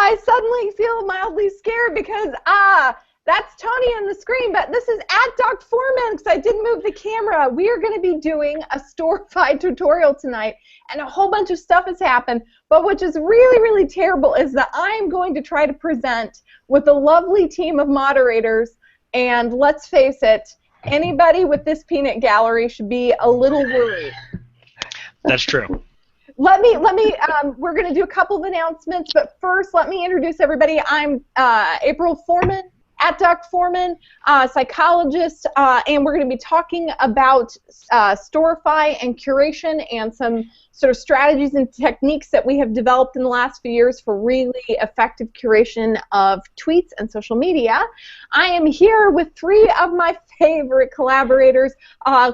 I suddenly feel mildly scared because, that's Tony on the screen, but this is at Doc Foreman because I didn't move the camera. We are going to be doing a Storify tutorial tonight, and a whole bunch of stuff has happened. But what is really, really terrible is that I'm going to try to present with a lovely team of moderators, and let's face it, anybody with this peanut gallery should be a little worried. That's true. We're going to do a couple of announcements, but first let me introduce everybody. I'm April Foreman, at Doc Foreman, psychologist, and we're going to be talking about Storify and curation and some sort of strategies and techniques that we have developed in the last few years for really effective curation of tweets and social media. I am here with three of my favorite collaborators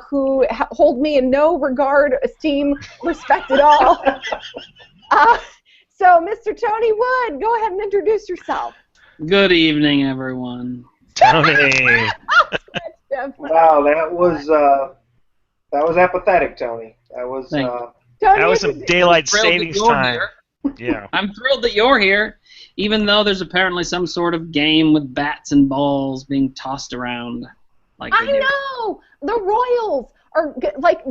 who hold me in no regard, esteem, respect at all. So, Mr. Tony Wood, go ahead and introduce yourself. Good evening, everyone. Tony. Wow, that was apathetic, Tony. That was that was some daylight savings time. Yeah. I'm thrilled that you're here, even though there's apparently some sort of game with bats and balls being tossed around. I know! The Royals are,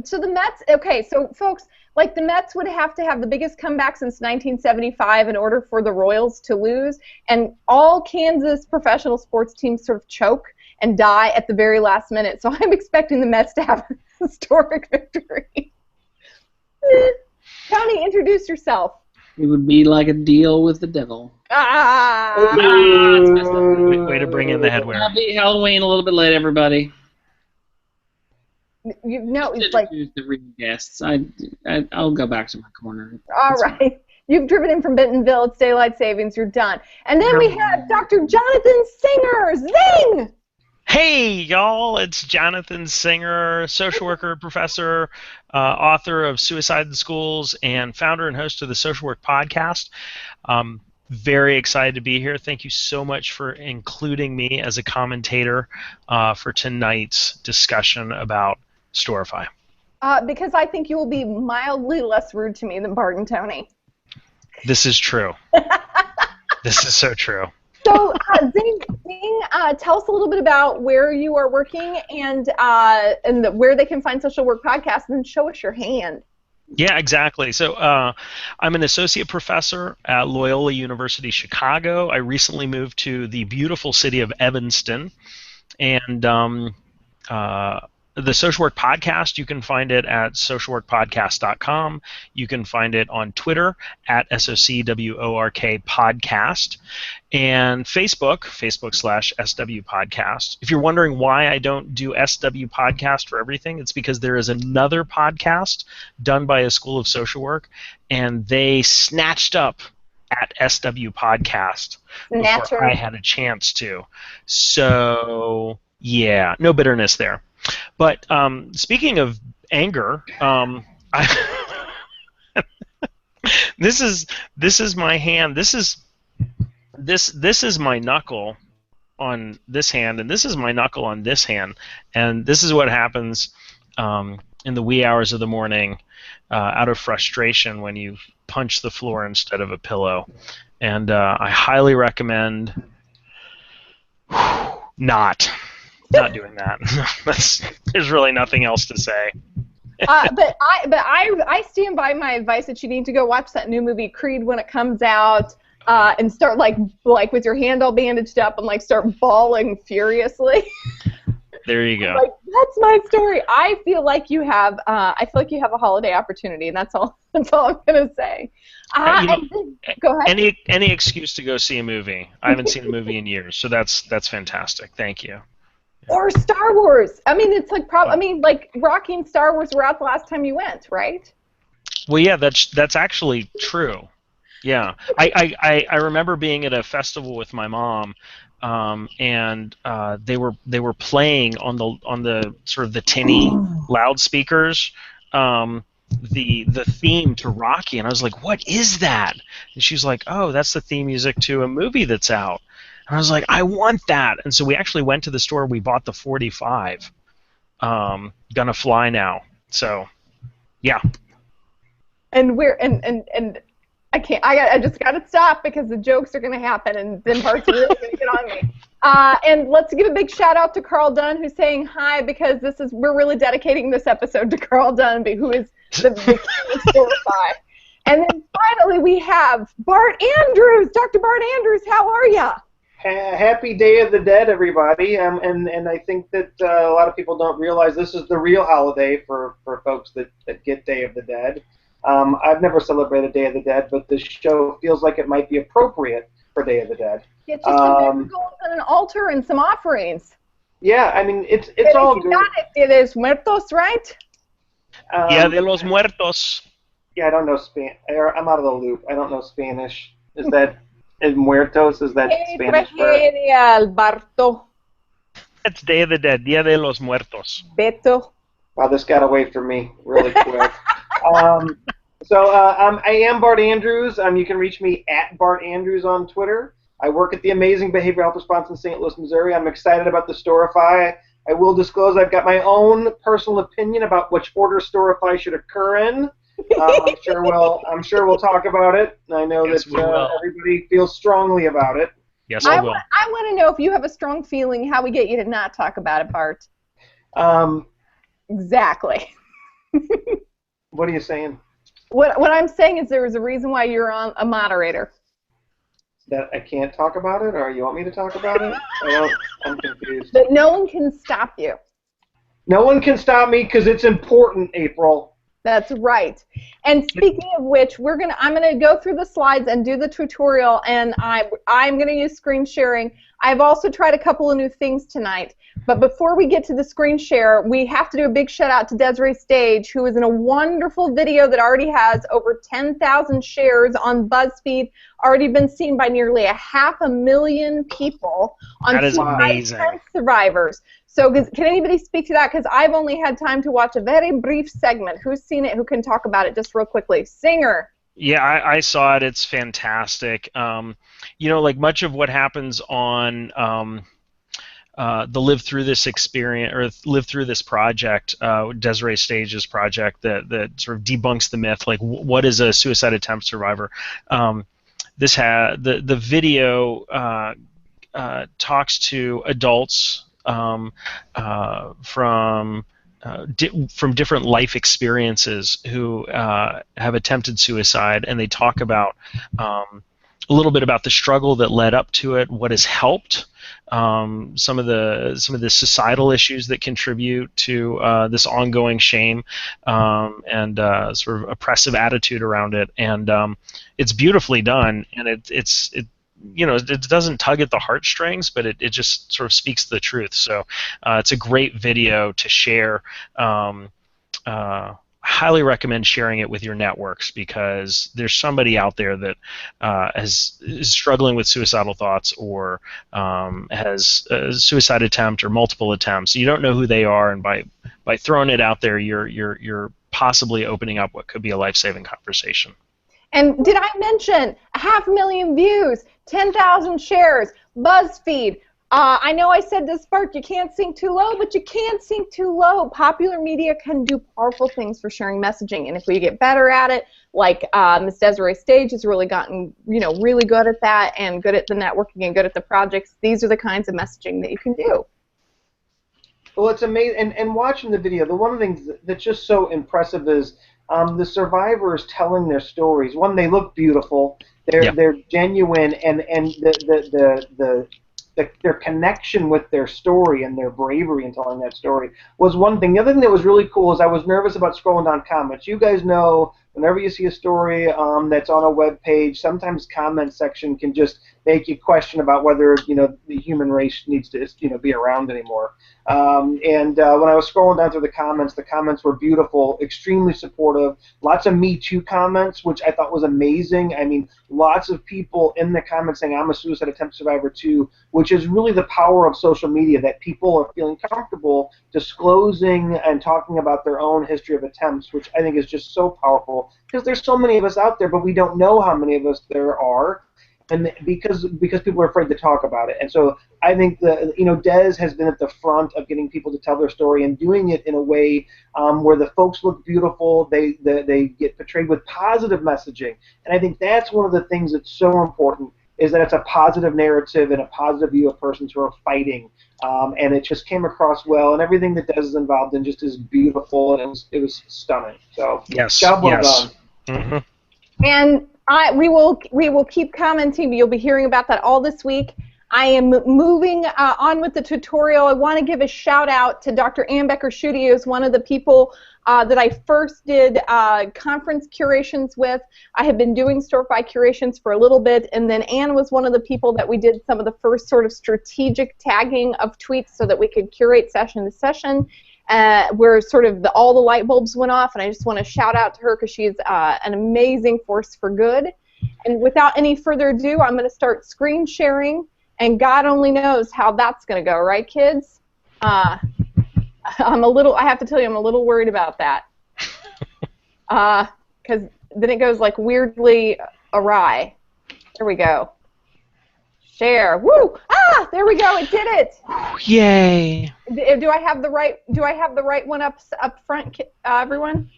so the Mets, okay, so folks, the Mets would have to have the biggest comeback since 1975 in order for the Royals to lose, and all Kansas professional sports teams sort of choke and die at the very last minute, so I'm expecting the Mets to have a historic victory. Tony, introduce yourself. It would be like a deal with the devil. It's messed up. Way to bring in the headwear. Happy Halloween a little bit late, everybody. It's like the real guests. I'll go back to my corner. All right. You've driven in from Bentonville. It's daylight savings. You're done. And then we have Dr. Jonathan Singer. Zing! Hey, y'all. It's Jonathan Singer, social worker, professor, author of Suicide in Schools, and founder and host of the Social Work Podcast. Very excited to be here. Thank you so much for including me as a commentator for tonight's discussion about Storify. Because I think you will be mildly less rude to me than Bart and Tony. This is true. This is so true. So, Zing, tell us a little bit about where you are working and where they can find Social Work Podcast, and then show us your hand. Yeah, exactly. So I'm an associate professor at Loyola University Chicago. I recently moved to the beautiful city of Evanston, and the Social Work Podcast, you can find it at socialworkpodcast.com. You can find it on Twitter at SOCWORK Podcast, and Facebook/SW Podcast. If you're wondering why I don't do SW Podcast for everything, it's because there is another podcast done by a school of social work, and they snatched up at SW Podcast before I had a chance to. So, yeah, no bitterness there. But speaking of anger, this is my hand. This is my knuckle on this hand, and this is my knuckle on this hand, and this is what happens in the wee hours of the morning out of frustration when you punch the floor instead of a pillow. And I highly recommend not doing that. There's really nothing else to say. But I stand by my advice that you need to go watch that new movie Creed when it comes out, and start like with your hand all bandaged up and start bawling furiously. There you go. That's my story. I feel like you have a holiday opportunity, and that's all I'm gonna say. Go ahead. Any excuse to go see a movie. I haven't seen a movie in years, so that's fantastic. Thank you. Or Star Wars. I mean, it's Rocky and Star Wars were out the last time you went, right? Well, yeah, that's actually true. Yeah, I remember being at a festival with my mom, and they were playing on the sort of the tinny loudspeakers the theme to Rocky, and I was like, what is that? And she's like, oh, that's the theme music to a movie that's out. And I was like, I want that. And so we actually went to the store. We bought the 45. Gonna Fly Now. So, yeah. And I can't. I just got to stop because the jokes are going to happen, and then Bart's really going to get on me. And let's give a big shout out to Carl Dunn, who's saying hi, because we're really dedicating this episode to Carl Dunn, who is the king of Storify. And then finally we have Bart Andrews. Dr. Bart Andrews, how are you? Happy Day of the Dead, everybody. And I think that a lot of people don't realize this is the real holiday for folks that get Day of the Dead. I've never celebrated Day of the Dead, but this show feels like it might be appropriate for Day of the Dead. Get you some gold and an altar and some offerings. Yeah, I mean, it's all good. Dia de los Muertos, right? Dia de los Muertos. Yeah, I don't know Spanish. I'm out of the loop. I don't know Spanish. Is that Muertos? Is that Spanish? Alberto. It's Day of the Dead. Dia de los Muertos. Beto. Wow, this got away from me really quick. I am Bart Andrews. You can reach me at Bart Andrews on Twitter. I work at the amazing Behavioral Health Response in St. Louis, Missouri. I'm excited about the Storify. I will disclose I've got my own personal opinion about which order Storify should occur in. I'm sure we'll talk about it. I know that everybody feels strongly about it. Yes, I will. I want to know if you have a strong feeling how we get you to not talk about it, Bart. Exactly. What are you saying? What I'm saying is there is a reason why you're on a moderator. That I can't talk about it, or you want me to talk about it? I'm confused. That no one can stop you. No one can stop me because it's important, April. That's right. And speaking of which, I'm gonna go through the slides and do the tutorial, and I'm gonna use screen sharing. I've also tried a couple of new things tonight. But before we get to the screen share, we have to do a big shout out to Desiree Stage, who is in a wonderful video that already has over 10,000 shares on BuzzFeed, already been seen by nearly 500,000 people on that is amazing. Survivors. So can anybody speak to that? Because I've only had time to watch a very brief segment. Who's seen it? Who can talk about it just real quickly? Singer. Yeah, I saw it. It's fantastic. Like much of what happens on the Live Through This experience, or Live Through This project, Desiree Stage's project that sort of debunks the myth, like what is a suicide attempt survivor. The video talks to adults from different life experiences who have attempted suicide, and they talk about a little bit about the struggle that led up to it, what has helped, some of the societal issues that contribute to this ongoing shame and sort of oppressive attitude around it, and it's beautifully done, and it doesn't tug at the heartstrings, but it just sort of speaks the truth. So it's a great video to share. Highly recommend sharing it with your networks, because there's somebody out there that is struggling with suicidal thoughts, or has a suicide attempt or multiple attempts. You don't know who they are, and by throwing it out there, you're possibly opening up what could be a life-saving conversation. And did I mention 500,000 views, 10,000 shares, BuzzFeed? I know I said this, Bart, you can't sink too low, but you can't sink too low. Popular media can do powerful things for sharing messaging, and if we get better at it, like Miss Desiree Stage has really gotten, really good at that, and good at the networking and good at the projects, these are the kinds of messaging that you can do. Well, it's amazing, and watching the video, one of the things that's just so impressive is the survivors telling their stories. One, they look beautiful, they're genuine, and their connection with their story and their bravery in telling that story was one thing. The other thing that was really cool is I was nervous about scrolling down comments. You guys know, whenever you see a story that's on a web page, sometimes comment section can just make you question about whether the human race needs to be around anymore. When I was scrolling down through the comments were beautiful, extremely supportive. Lots of Me Too comments, which I thought was amazing. I mean, lots of people in the comments saying, I'm a suicide attempt survivor too, which is really the power of social media, that people are feeling comfortable disclosing and talking about their own history of attempts, which I think is just so powerful, because there's so many of us out there, but we don't know how many of us there are. and because people are afraid to talk about it. And so I think Des has been at the front of getting people to tell their story and doing it in a way where the folks look beautiful, they get portrayed with positive messaging, and I think that's one of the things that's so important, is that it's a positive narrative and a positive view of persons who are fighting, and it just came across well, and everything that Des is involved in just is beautiful, and it was stunning. So Yes, job well yes. done. Mm-hmm. And we will keep commenting. You'll be hearing about that all this week. I am moving on with the tutorial. I want to give a shout out to Dr. Ann Becker-Schutte, who's one of the people that I first did conference curations with. I had been doing Storify curations for a little bit, and then Ann was one of the people that we did some of the first sort of strategic tagging of tweets so that we could curate session to session. Where sort of all the light bulbs went off, and I just want to shout out to her because she's an amazing force for good. And without any further ado, I'm going to start screen sharing, and God only knows how that's going to go, right, kids? I have to tell you, I'm a little worried about that, because then it goes like weirdly awry. There we go. Share. Woo! Ah, there we go. It did it. Yay! Do I have the right one up front, everyone?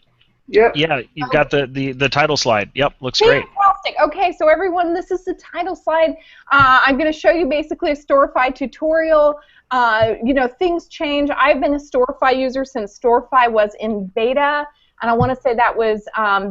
Yep. Yeah, you've got the title slide. Yep, looks great. Fantastic. Okay, so everyone, this is the title slide. I'm going to show you basically a Storify tutorial. Things change. I've been a Storify user since Storify was in beta. And I want to say that was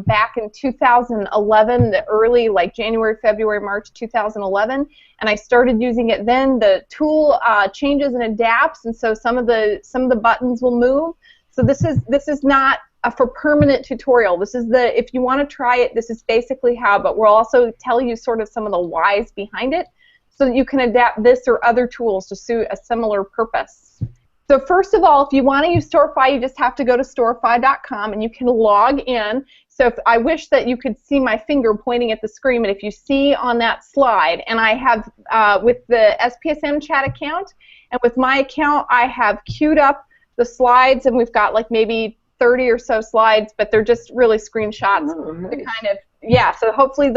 back in 2011, the early, like January, February, March 2011. And I started using it then. The tool changes and adapts, and so some of the buttons will move. So this is not for permanent tutorial. This is if you want to try it, this is basically how. But we'll also tell you sort of some of the whys behind it, so that you can adapt this or other tools to suit a similar purpose. So first of all, if you want to use Storify, you just have to go to storify.com and you can log in. So I wish that you could see my finger pointing at the screen, and if you see on that slide, and I have with the SPSM chat account and with my account, I have queued up the slides, and we've got like maybe 30 or so slides, but they're just really screenshots to kind of, yeah, so hopefully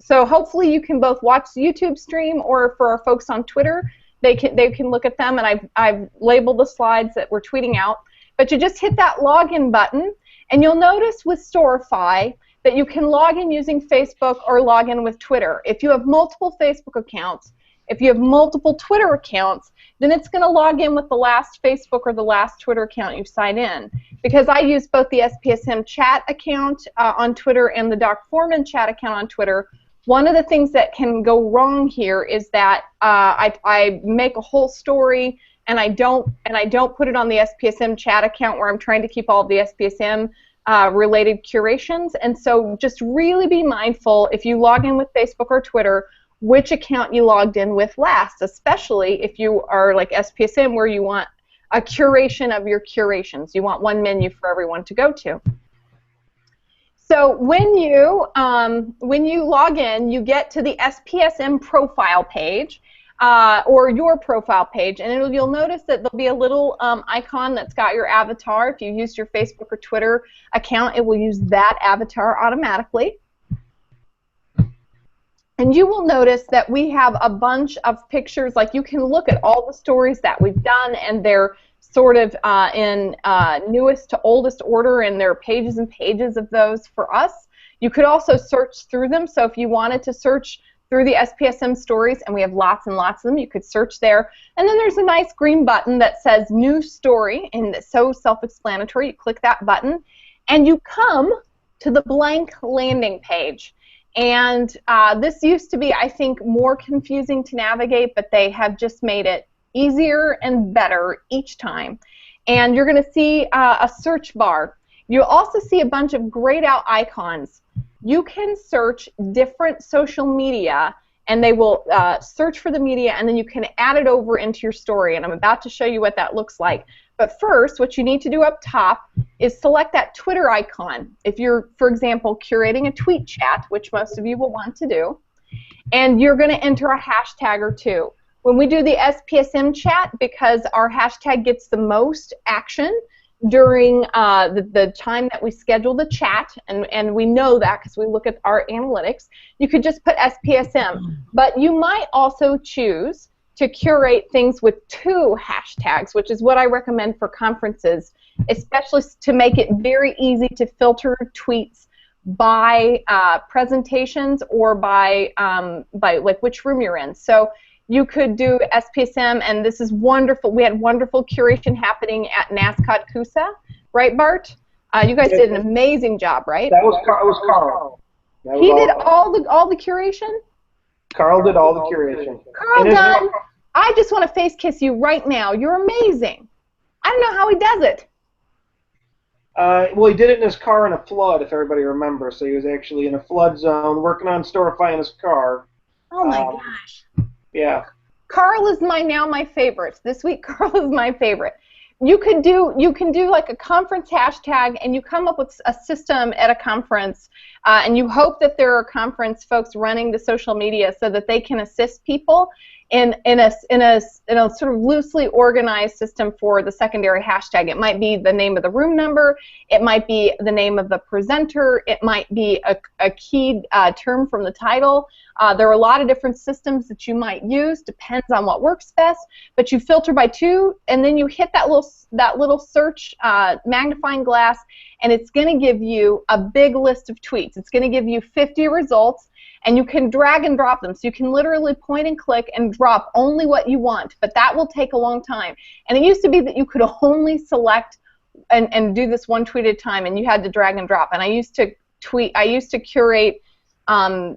hopefully you can both watch the YouTube stream, or for our folks on Twitter, they can look at them, and I've labeled the slides that we're tweeting out. But you just hit that login button, and you'll notice with Storify that you can log in using Facebook or log in with Twitter. If you have multiple Facebook accounts, if you have multiple Twitter accounts, then it's going to log in with the last Facebook or the last Twitter account you sign in. Because I use both the SPSM chat account on Twitter and the Doc Foreman chat account on Twitter, one of the things that can go wrong here is that I make a whole story and I don't put it on the SPSM chat account where I'm trying to keep all of the SPSM related curations. And so just really be mindful if you log in with Facebook or Twitter, which account you logged in with last, especially if you are like SPSM where you want a curation of your curations. You want one menu for everyone to go to. So when you log in, you get to the SPSM profile page, or your profile page, and you'll notice that there'll be a little icon that's got your avatar. If you used your Facebook or Twitter account, it will use that avatar automatically. And you will notice that we have a bunch of pictures. Like, you can look at all the stories that we've done, and they're sort of in newest to oldest order, and there are pages and pages of those for us. You could also search through them. So if you wanted to search through the SPSM stories, and we have lots and lots of them, you could search there. And then there's a nice green button that says New Story, and it's so self-explanatory. You click that button, and you come to the blank landing page. And this used to be, I think, more confusing to navigate, but they have just made it easier and better each time. And you're going to see a search bar. You'll also see a bunch of grayed out icons. You can search different social media, and they will search for the media, and then you can add it over into your story. And I'm about to show you what that looks like. But first, what you need to do up top is select that Twitter icon. If you're, for example, curating a tweet chat, which most of you will want to do, and you're going to enter a hashtag or two. When we do the SPSM chat, because our hashtag gets the most action, during the time that we schedule the chat, and we know that because we look at our analytics, you could just put SPSM. But you might also choose to curate things with 2 hashtags, which is what I recommend for conferences, especially to make it very easy to filter tweets by presentations or by like which room you're in. So you could do SPSM, and this is wonderful. We had wonderful curation happening at NASCOT CUSA, right, Bart? You guys did an amazing job, right? That was Carl. He did all the curation? Carl did all the curation. Carl Dunn, I just want to face kiss you right now. You're amazing. I don't know how he does it. Well, he did it in his car in a flood, if everybody remembers. So he was actually in a flood zone, working on storifying his car. Oh my gosh. Yeah. Carl is now my favorite. This week, Carl is my favorite. You can do like a conference hashtag, and you come up with a system at a conference, and you hope that there are conference folks running the social media so that they can assist people in a sort of loosely organized system for the secondary hashtag. It might be the name of the room number, it might be the name of the presenter, it might be a key term from the title. There are a lot of different systems that you might use, depends on what works best, but you filter by 2, and then you hit that little search magnifying glass, and it's going to give you a big list of tweets. It's going to give you 50 results, and you can drag and drop them. So you can literally point and click and drop only what you want, but that will take a long time. And it used to be that you could only select and do this 1 tweet at a time, and you had to drag and drop. And I used to curate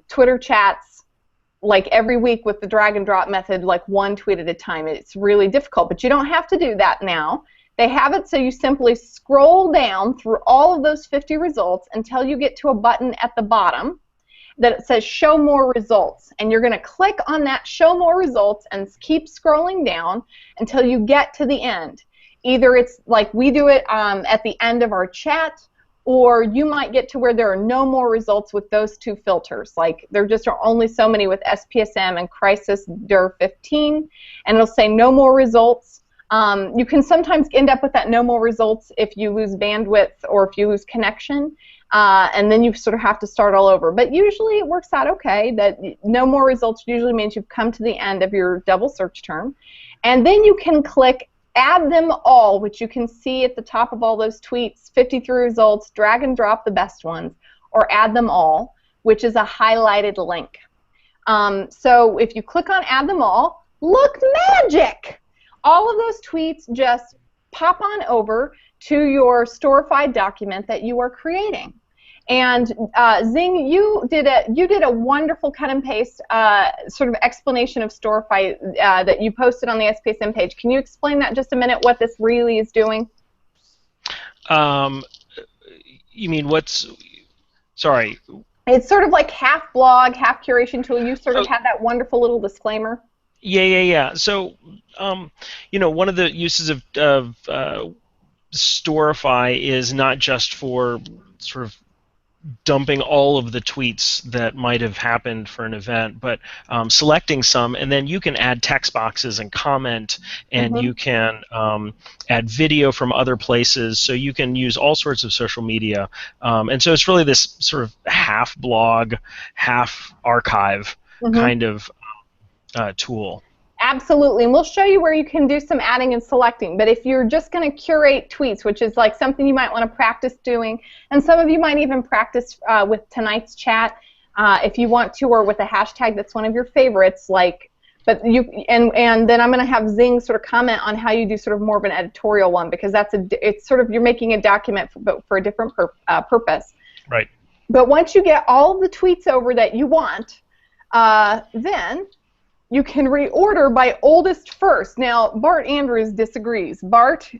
Twitter chats like every week with the drag and drop method, like 1 tweet at a time. It's really difficult, but you don't have to do that now. They have it so you simply scroll down through all of those 50 results until you get to a button at the bottom that it says show more results, and you're going to click on that show more results and keep scrolling down until you get to the end. Either it's like we do it at the end of our chat, or you might get to where there are no more results with those 2 filters. Like there just are only so many with SPSM and Crisis DIR 15, and it'll say no more results. You can sometimes end up with that no more results if you lose bandwidth or if you lose connection, and then you sort of have to start all over. But usually it works out okay. That no more results usually means you've come to the end of your double search term. And then you can click add them all, which you can see at the top of all those tweets, 53 results, drag and drop the best ones, or add them all, which is a highlighted link. So if you click on add them all, look, magic! All of those tweets just pop on over to your Storify document that you are creating. And Zing, you did a wonderful cut and paste sort of explanation of Storify that you posted on the SPSM page. Can you explain that just a minute, what this really is doing? You mean what's, sorry. It's sort of like half blog, half curation tool. You sort of had that wonderful little disclaimer. Yeah. So, you know, one of the uses of Storify is not just for sort of dumping all of the tweets that might have happened for an event, but selecting some, and then you can add text boxes and comment, and you can add video from other places, so you can use all sorts of social media. And so it's really this sort of half blog, half archive kind of tool. Absolutely, and we'll show you where you can do some adding and selecting. But if you're just going to curate tweets, which is like something you might want to practice doing, and some of you might even practice with tonight's chat if you want to, or with a hashtag that's one of your favorites. Like, but you and then I'm going to have Zing sort of comment on how you do sort of more of an editorial one, because it's sort of you're making a document for a different purpose. Right. But once you get all of the tweets over that you want, then you can reorder by oldest first. Now, Bart Andrews disagrees. Bart,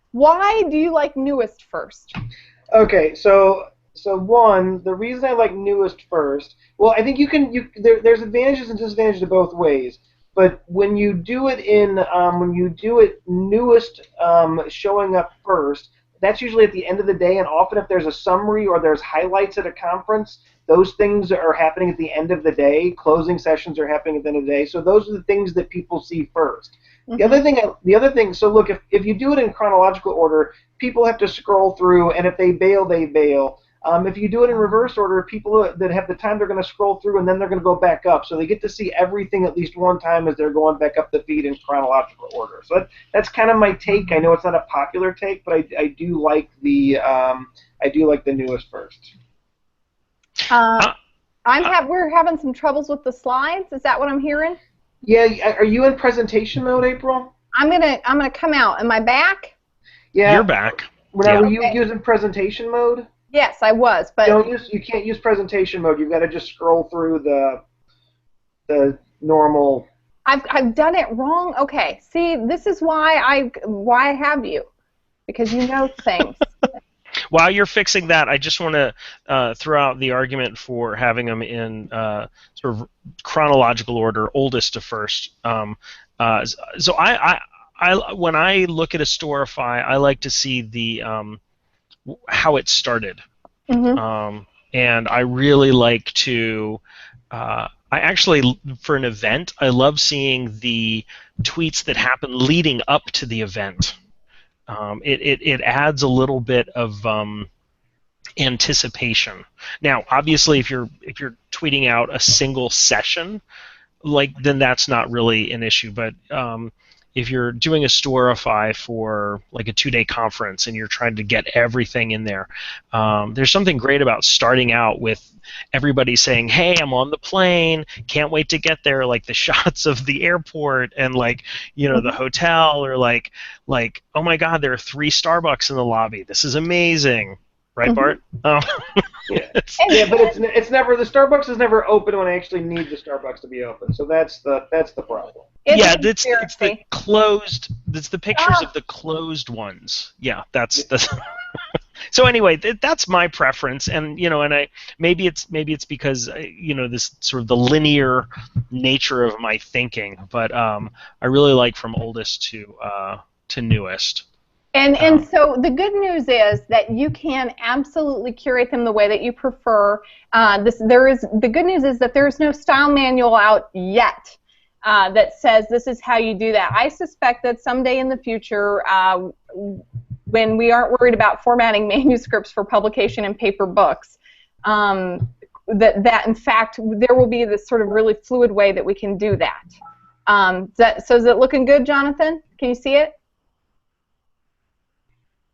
why do you like newest first? Okay, so one, the reason I like newest first, well, I think there's advantages and disadvantages to both ways. But when you do it newest, showing up first, that's usually at the end of the day, and often if there's a summary or there's highlights at a conference, those things are happening at the end of the day. Closing sessions are happening at the end of the day. So those are the things that people see first. The other thing, so look, if you do it in chronological order, people have to scroll through, and if they bail, they bail. If you do it in reverse order, people that have the time, they're going to scroll through, and then they're going to go back up. So they get to see everything at least one time as they're going back up the feed in chronological order. So that's kind of my take. I know it's not a popular take, but I do like the newest first. We're having some troubles with the slides. Is that what I'm hearing? Yeah. Are you in presentation mode, April? I'm gonna come out. Am I back? Yeah. You're back. Were you using presentation mode? Yes, I was, but you can't use presentation mode. You've got to just scroll through the normal. I've done it wrong. Okay, see, this is why I have you, because you know things. While you're fixing that, I just want to throw out the argument for having them in sort of chronological order, oldest to first. So I when I look at a Storify, I like to see the how it started. Mm-hmm. And I really like to, I actually, for an event, I love seeing the tweets that happen leading up to the event. It adds a little bit of anticipation. Now, obviously, if you're tweeting out a single session, then that's not really an issue. But if you're doing a Storify for like a 2-day conference and you're trying to get everything in there, there's something great about starting out with everybody saying, "Hey, I'm on the plane, can't wait to get there," like the shots of the airport and the hotel, or like, "Oh my God, there are 3 Starbucks in the lobby. This is amazing." Right, Bart? Yeah, but it's never, the Starbucks is never open when I actually need the Starbucks to be open. So that's the problem. It's the closed. It's the pictures of the closed ones. Yeah, that's. So anyway, that's my preference, and maybe it's because this sort of the linear nature of my thinking, but I really like from oldest to newest. And so the good news is that you can absolutely curate them the way that you prefer. The good news is that there is no style manual out yet that says this is how you do that. I suspect that someday in the future, when we aren't worried about formatting manuscripts for publication in paper books, that in fact there will be this sort of really fluid way that we can do that. So is it looking good, Jonathan? Can you see it?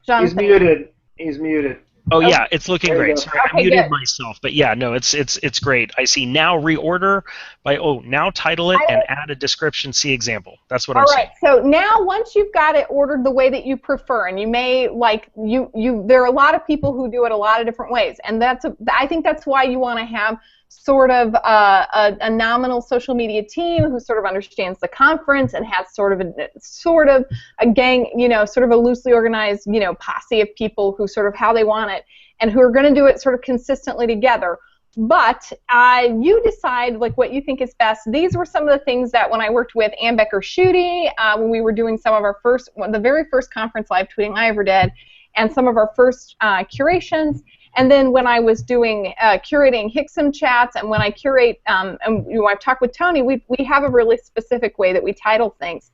Jonathan. He's muted. Oh yeah, it's looking great. Sorry, I muted good. myself, but yeah, no, it's great. I see now reorder by now title it and add a description. See example. That's what I'm saying. All right. So now once you've got it ordered the way that you prefer, and you may there are a lot of people who do it a lot of different ways, and I think that's why you want to have sort of a nominal social media team who sort of understands the conference and has sort of a gang, sort of a loosely organized, posse of people who sort of how they want it and who are going to do it sort of consistently together. But you decide what you think is best. These were some of the things that when I worked with Ann Becker-Schutte, when we were doing some of our the very first conference live tweeting I ever did, and some of our first curations. And then when I was doing curating Hicksum chats, and when I curate, and I've talked with Tony, we have a really specific way that we title things.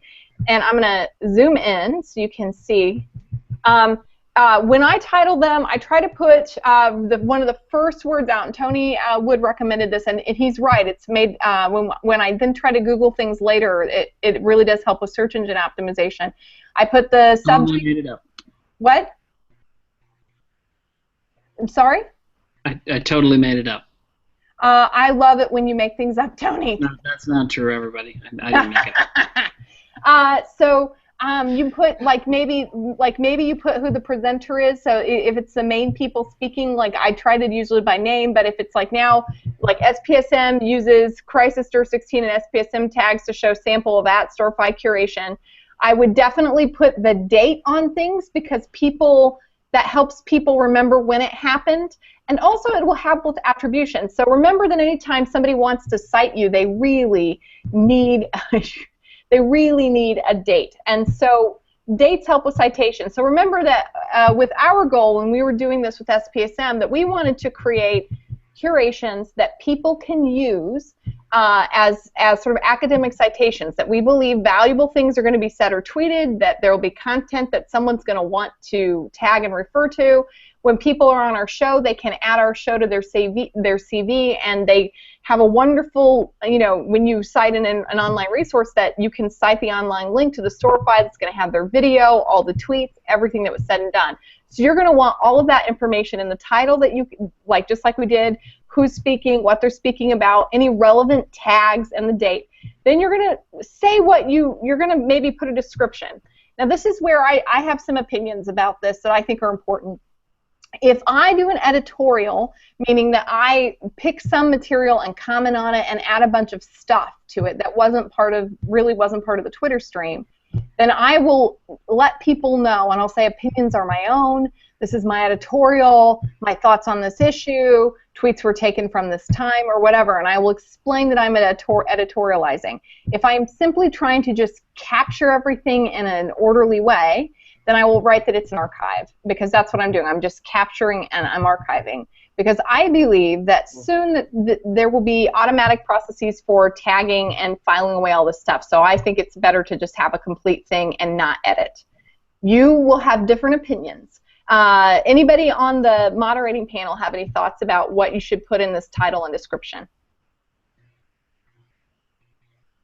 And I'm going to zoom in so you can see. When I title them, I try to put one of the first words out, and Tony Wood recommended this, and he's right. It's made when I then try to Google things later, it really does help with search engine optimization. I put the subject. Made it up. What? I'm sorry? I totally made it up. I love it when you make things up, Tony. No, that's not true, everybody. I didn't make it up. So you put maybe you put who the presenter is. So if it's the main people speaking, I tried it usually by name. But if it's now SPSM uses Crisis Stir 16 and SPSM tags to show sample of that Storify curation, I would definitely put the date on things because that helps people remember when it happened, and also it will help with attribution. So remember that anytime somebody wants to cite you, they really need a date. And so dates help with citations. So remember that with our goal when we were doing this with SPSM, that we wanted to create curations that people can use as sort of academic citations, that we believe valuable things are going to be said or tweeted, that there will be content that someone's going to want to tag and refer to. When people are on our show, they can add our show to their CV, and they have a wonderful, when you cite an online resource, that you can cite the online link to the Storify that's going to have their video, all the tweets, everything that was said and done. So you're going to want all of that information in the title that you, just like we did, who's speaking, what they're speaking about, any relevant tags, and the date. Then you're going to say what you're going to maybe put a description. Now this is where I have some opinions about this that I think are important. If I do an editorial, meaning that I pick some material and comment on it and add a bunch of stuff to it that really wasn't part of the Twitter stream, then I will let people know, and I'll say opinions are my own, this is my editorial, my thoughts on this issue, tweets were taken from this time, or whatever, and I will explain that I'm editorializing. If I'm simply trying to just capture everything in an orderly way, then I will write that it's an archive, because that's what I'm doing. I'm just capturing and I'm archiving, because I believe that soon that there will be automatic processes for tagging and filing away all this stuff. So I think it's better to just have a complete thing and not edit. You will have different opinions. Anybody on the moderating panel have any thoughts about what you should put in this title and description?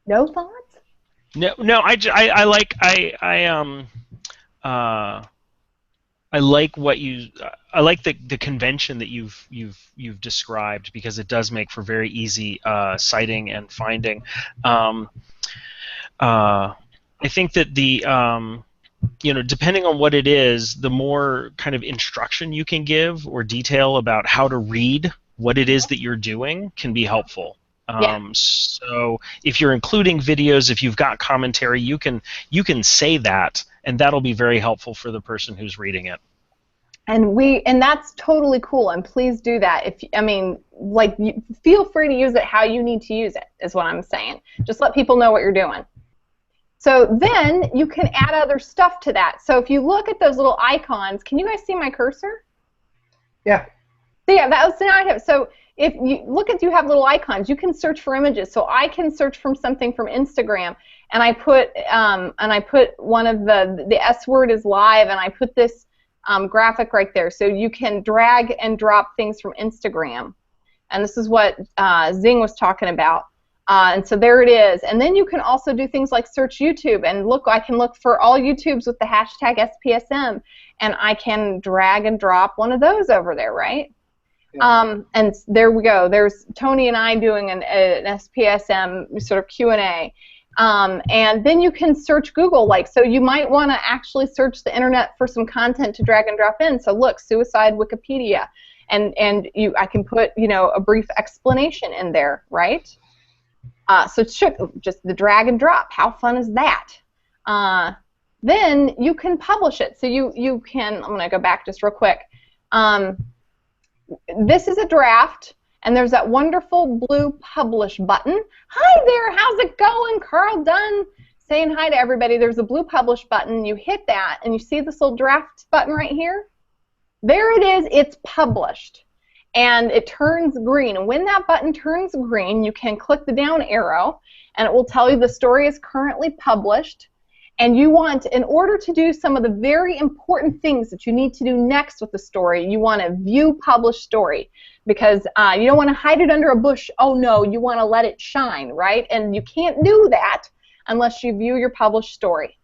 No thoughts? No. I like the convention that you've described, because it does make for very easy citing and finding. I think that depending on what it is, the more kind of instruction you can give or detail about how to read what it is that you're doing can be helpful. So if you're including videos, if you've got commentary, you can say that, and that'll be very helpful for the person who's reading it. And that's totally cool, and please do that. Feel free to use it how you need to use it, is what I'm saying. Just let people know what you're doing. So then you can add other stuff to that. So if you look at those little icons, can you guys see my cursor? Yeah. So yeah, that was an item. So if you look at, you have little icons, you can search for images. So I can search from something from Instagram, and I put one of the S word is live, and I put this graphic right there. So you can drag and drop things from Instagram, and this is what Zing was talking about. And so there it is. And then you can also do things like search YouTube, and look, I can look for all YouTubes with the hashtag SPSM, and I can drag and drop one of those over there, right? Yeah. And there we go. There's Tony and I doing an SPSM sort of Q&A. And then you can search Google, so you might want to actually search the internet for some content to drag and drop in. So look, suicide Wikipedia, and I can put a brief explanation in there, right? So it's just the drag and drop. How fun is that? Then you can publish it. So you can. I'm going to go back just real quick. This is a draft, and there's that wonderful blue publish button. Hi there, how's it going? Carl Dunn saying hi to everybody. There's a blue publish button. You hit that, and you see this little draft button right here? There it is. It's published, and it turns green. And when that button turns green, you can click the down arrow, and it will tell you the story is currently published. And you want, in order to do some of the very important things that you need to do next with the story, you want to view published story, because you don't want to hide it under a bush. Oh no, you want to let it shine, right? And you can't do that unless you view your published story.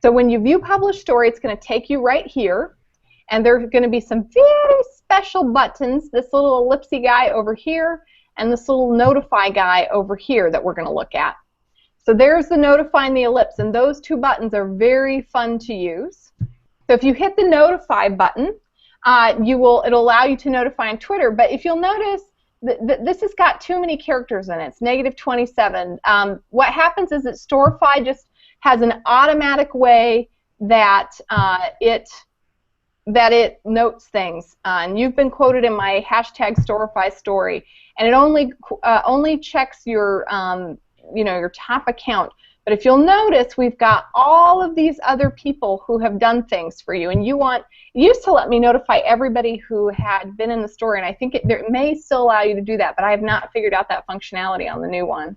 So when you view published story, it's going to take you right here, and there are going to be some very special buttons, this little ellipsy guy over here, and this little notify guy over here that we're going to look at. So there's the notify and the ellipse, and those two buttons are very fun to use. So if you hit the notify button, it'll allow you to notify on Twitter. But if you'll notice, this has got too many characters in it. It's -27. What happens is that Storify just has an automatic way that it notes things. And you've been quoted in my hashtag Storify story, and it only checks your your top account But if you'll notice, we've got all of these other people who have done things for you, and it used to let me notify everybody who had been in the story, and I think it may still allow you to do that, but I have not figured out that functionality on the new one.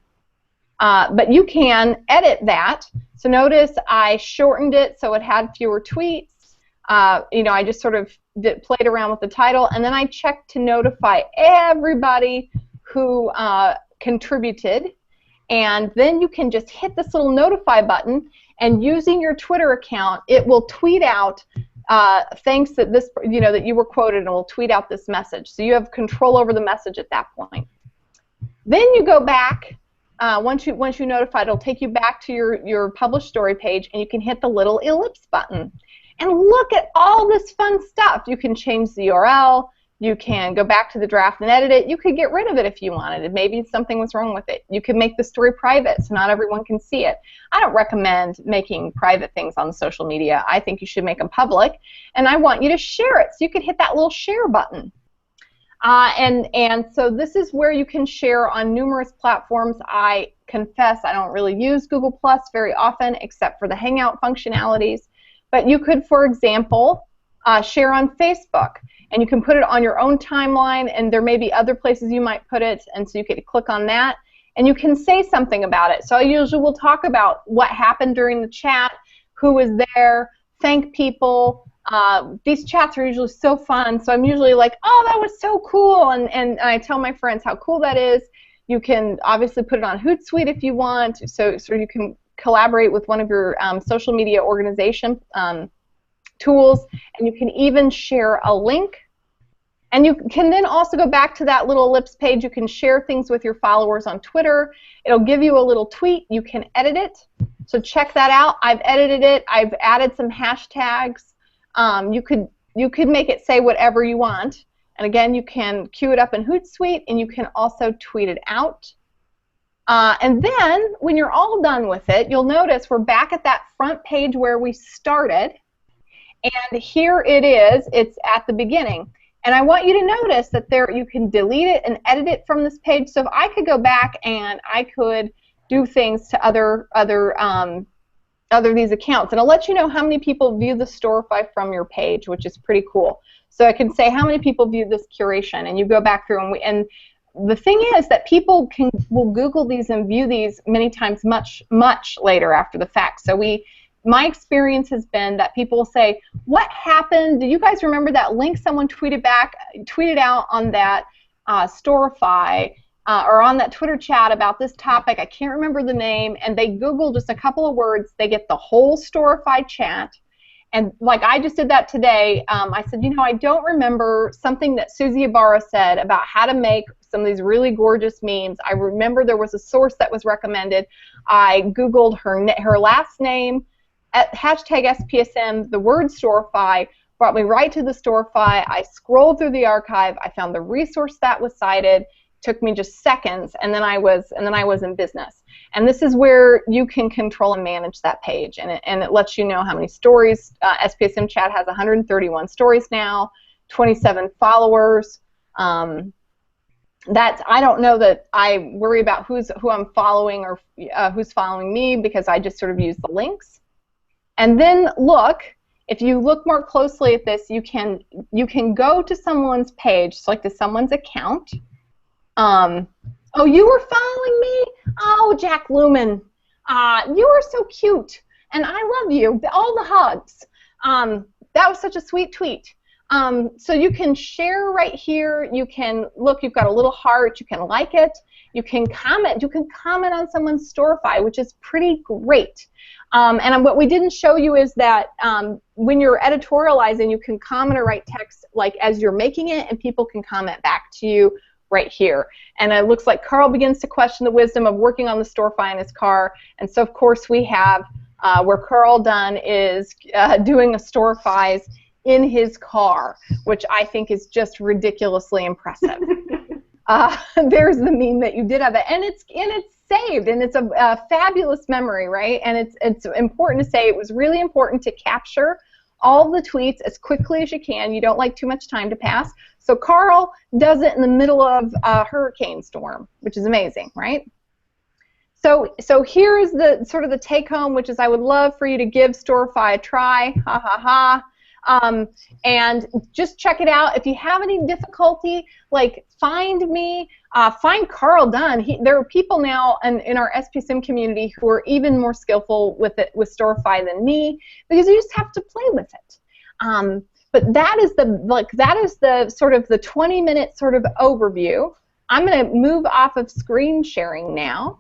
But you can edit that. So notice I shortened it so it had fewer tweets. You know, I just sort of played around with the title, and then I checked to notify everybody who contributed. And then you can just hit this little notify button, and using your Twitter account, it will tweet out thanks that this, you know, that you were quoted, and will tweet out this message. So you have control over the message at that point. Then you go back. Once you notify, it'll take you back to your published story page, and you can hit the little ellipse button. And look at all this fun stuff. You can change the URL. You can go back to the draft and edit it. You could get rid of it if you wanted. Maybe something was wrong with it. You could make the story private so not everyone can see it. I don't recommend making private things on social media. I think you should make them public, and I want you to share it. So you could hit that little share button. And so this is where you can share on numerous platforms. I confess I don't really use Google Plus very often except for the Hangout functionalities. But you could, for example, share on Facebook. And you can put it on your own timeline, and there may be other places you might put it, and so you can click on that, and you can say something about it. So I usually will talk about what happened during the chat, who was there, thank people. These chats are usually so fun, so I'm usually like, oh, that was so cool, and I tell my friends how cool that is. You can obviously put it on Hootsuite if you want, so you can collaborate with one of your social media organization tools, and you can even share a link. And you can then also go back to that little ellipse page. You can share things with your followers on Twitter. It'll give you a little tweet. You can edit it. So check that out. I've edited it. I've added some hashtags. You could make it say whatever you want. And again, you can queue it up in Hootsuite, and you can also tweet it out. And then when you're all done with it, you'll notice we're back at that front page where we started. And here it is. It's at the beginning. And I want you to notice that you can delete it and edit it from this page. So if I could go back and I could do things to other these accounts, and I'll let you know how many people view the Storify from your page, which is pretty cool. So I can say how many people view this curation, and you go back through, and the thing is that people will Google these and view these many times much later after the fact. So my experience has been that people will say, what happened? Do you guys remember that link someone tweeted out on that Storify or on that Twitter chat about this topic? I can't remember the name. And they Google just a couple of words. They get the whole Storify chat. And like I just did that today. I said, you know, I don't remember something that Susie Ibarra said about how to make some of these really gorgeous memes. I remember there was a source that was recommended. I Googled her last name, at hashtag SPSM, the word Storify, brought me right to the Storify. I scrolled through the archive. I found the resource that was cited. It took me just seconds, and then I was in business. And this is where you can control and manage that page, and it lets you know how many stories. SPSM chat has 131 stories now, 27 followers. I don't know that I worry about who I'm following or who's following me, because I just sort of use the links. And then look, if you look more closely at this, you can go to someone's page, select to someone's account. Oh, you were following me? Oh, Jack Lumen, you are so cute, and I love you. All the hugs. That was such a sweet tweet. So you can share right here. You can look. You've got a little heart. You can like it. You can comment. You can comment on someone's Storify, which is pretty great. And what we didn't show you is that when you're editorializing, you can comment or write text like as you're making it, and people can comment back to you right here. And it looks like Carl begins to question the wisdom of working on the Storify in his car. And so, of course, we have where Carl Dunn is doing a Storify in his car, which I think is just ridiculously impressive. There's the meme that you did of it, and it's saved, and it's a fabulous memory, right? And it's important to say it was really important to capture all the tweets as quickly as you can. You don't like too much time to pass. So Carl does it in the middle of a hurricane storm, which is amazing, right? So here is the sort of the take home, which is I would love for you to give Storify a try. Ha ha ha. And just check it out. If you have any difficulty, like find me, find Carl Dunn. There are people now in our SPSM community who are even more skillful with Storify than me, because you just have to play with it. But that is the sort of the 20-minute sort of overview. I'm going to move off of screen sharing now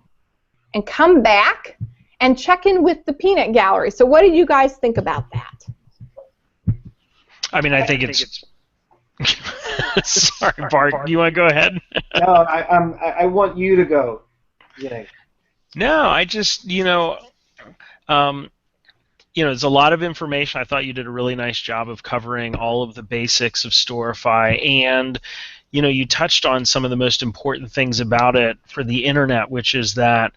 and come back and check in with the peanut gallery. So what did you guys think about that? I mean, I think it's. Sorry, Bart. Do you want to go ahead? No, I want you to go. Yeah. No, I just there's a lot of information. I thought you did a really nice job of covering all of the basics of Storify, and you touched on some of the most important things about it for the internet, which is that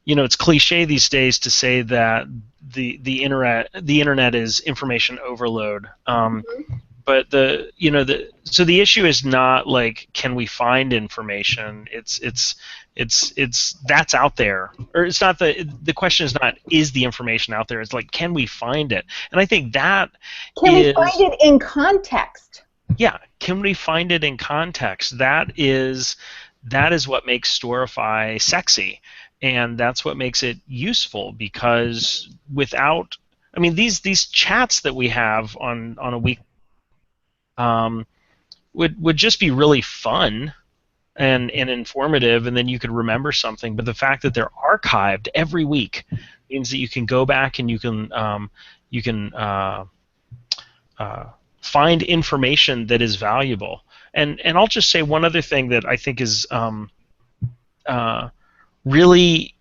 it's cliche these days to say that the internet is information overload. But the issue is not like, can we find information? It's that's out there, or it's not the question is not, is the information out there? It's like, can we find it? And I think that can we find it in context? Yeah, can we find it in context? That is what makes Storify sexy, and that's what makes it useful, because without, I mean, these chats that we have on a week would just be really fun and informative, and then you could remember something. But the fact that they're archived every week means that you can go back and you can find information that is valuable. And I'll just say one other thing that I think is really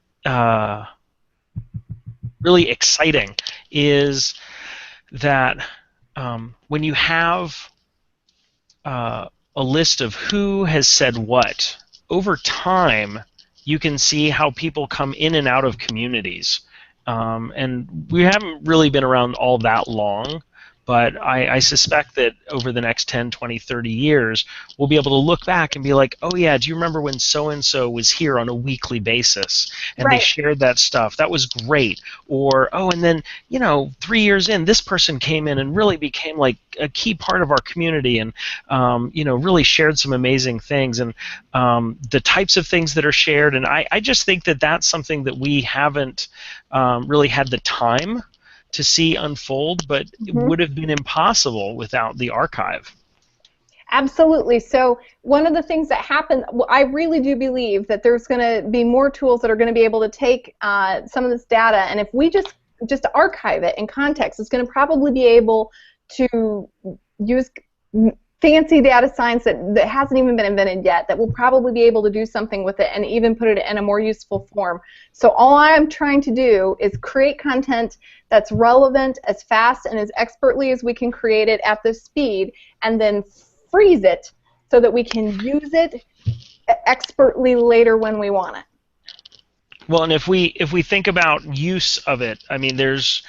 exciting is that when you have a list of who has said what, over time you can see how people come in and out of communities. And we haven't really been around all that long, but I suspect that over the next 10, 20, 30 years, we'll be able to look back and be like, oh yeah, do you remember when so-and-so was here on a weekly basis and right. They shared that stuff? That was great. Or, oh, and then, 3 years in, this person came in and really became like a key part of our community and, really shared some amazing things. And the types of things that are shared, and I just think that that's something that we haven't really had the time to see unfold, but it would have been impossible without the archive. Absolutely. So one of the things that happened, I really do believe that there's going to be more tools that are going to be able to take some of this data, and if we just archive it in context, it's going to probably be able to use fancy data science that hasn't even been invented yet, that will probably be able to do something with it and even put it in a more useful form. So all I'm trying to do is create content that's relevant as fast and as expertly as we can create it at this speed, and then freeze it so that we can use it expertly later when we want it. Well, and if we think about use of it, I mean, there's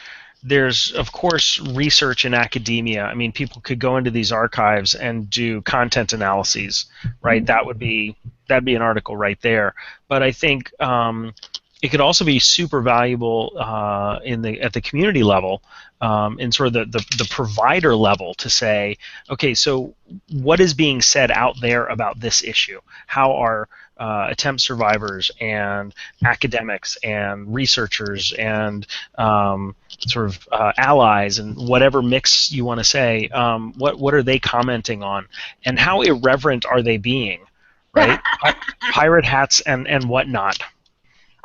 of course research in academia. I mean, people could go into these archives and do content analyses, right? That'd be an article right there. But I think it could also be super valuable at the community level, in sort of the provider level, to say, okay, so what is being said out there about this issue? How are attempt survivors and academics and researchers and sort of allies and whatever mix you want to say, what are they commenting on, and how irreverent are they being, right? Pirate hats and whatnot.